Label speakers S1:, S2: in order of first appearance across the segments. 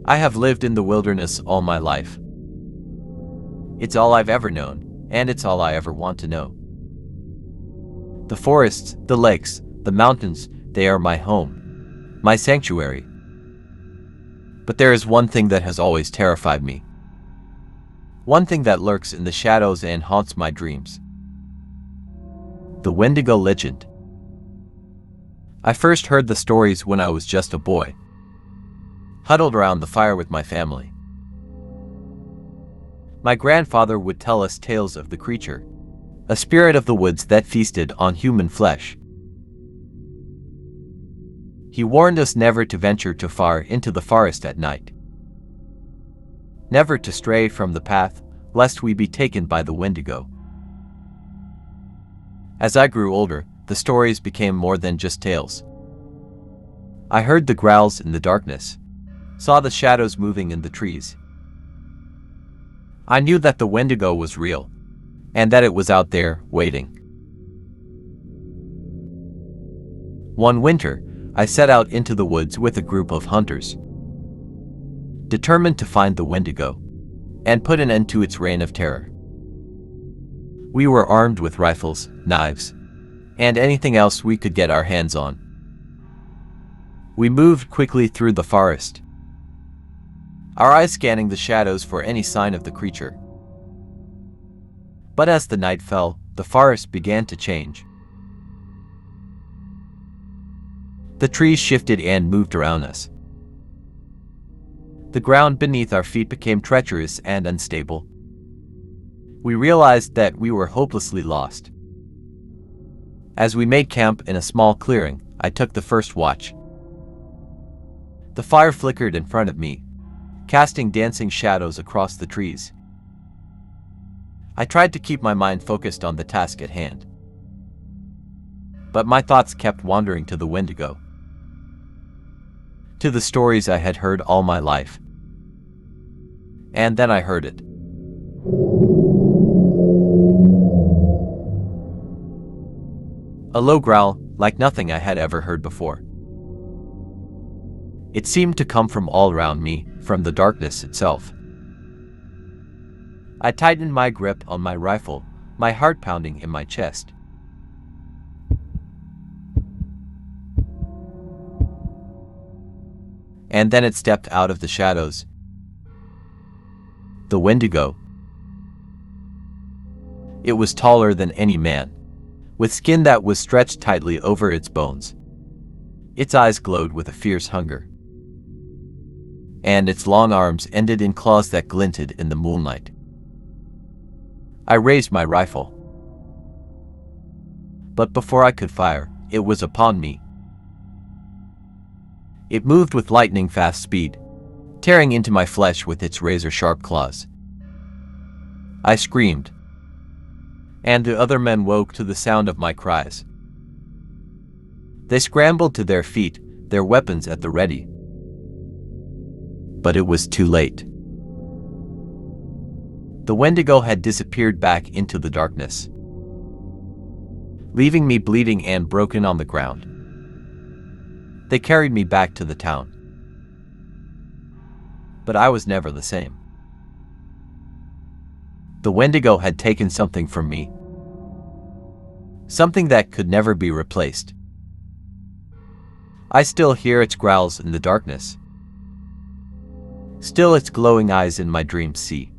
S1: I have lived in the wilderness all my life. It's all I've ever known, and it's all I ever want to know. The forests, the lakes, the mountains, they are my home, my sanctuary. But there is one thing that has always terrified me. One thing that lurks in the shadows and haunts my dreams. The Wendigo legend. I first heard the stories when I was just a boy, huddled around the fire with my family. My grandfather would tell us tales of the creature, a spirit of the woods that feasted on human flesh. He warned us never to venture too far into the forest at night, never to stray from the path, lest we be taken by the Wendigo. As I grew older, the stories became more than just tales. I heard the growls in the darkness, saw the shadows moving in the trees. I knew that the Wendigo was real, and that it was out there, waiting. One winter, I set out into the woods with a group of hunters, determined to find the Wendigo and put an end to its reign of terror. We were armed with rifles, knives, and anything else we could get our hands on. We moved quickly through the forest, our eyes scanning the shadows for any sign of the creature. But as the night fell, the forest began to change. The trees shifted and moved around us. The ground beneath our feet became treacherous and unstable. We realized that we were hopelessly lost. As we made camp in a small clearing, I took the first watch. The fire flickered in front of me, casting dancing shadows across the trees. I tried to keep my mind focused on the task at hand, but my thoughts kept wandering to the Wendigo, to the stories I had heard all my life. And then I heard it. A low growl, like nothing I had ever heard before. It seemed to come from all around me, from the darkness itself. I tightened my grip on my rifle, my heart pounding in my chest. And then it stepped out of the shadows. The Wendigo. It was taller than any man, with skin that was stretched tightly over its bones. Its eyes glowed with a fierce hunger, and its long arms ended in claws that glinted in the moonlight. I raised my rifle, but before I could fire, it was upon me. It moved with lightning-fast speed, tearing into my flesh with its razor-sharp claws. I screamed, and the other men woke to the sound of my cries. They scrambled to their feet, their weapons at the ready. But it was too late. The Wendigo had disappeared back into the darkness, leaving me bleeding and broken on the ground. They carried me back to the town. But I was never the same. The Wendigo had taken something from me, something that could never be replaced. I still hear its growls in the darkness. Still its glowing eyes in my dreams see.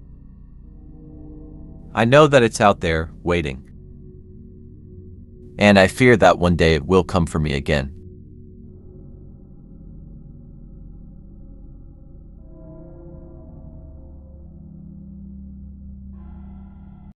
S1: I know that it's out there, waiting. And I fear that one day it will come for me again.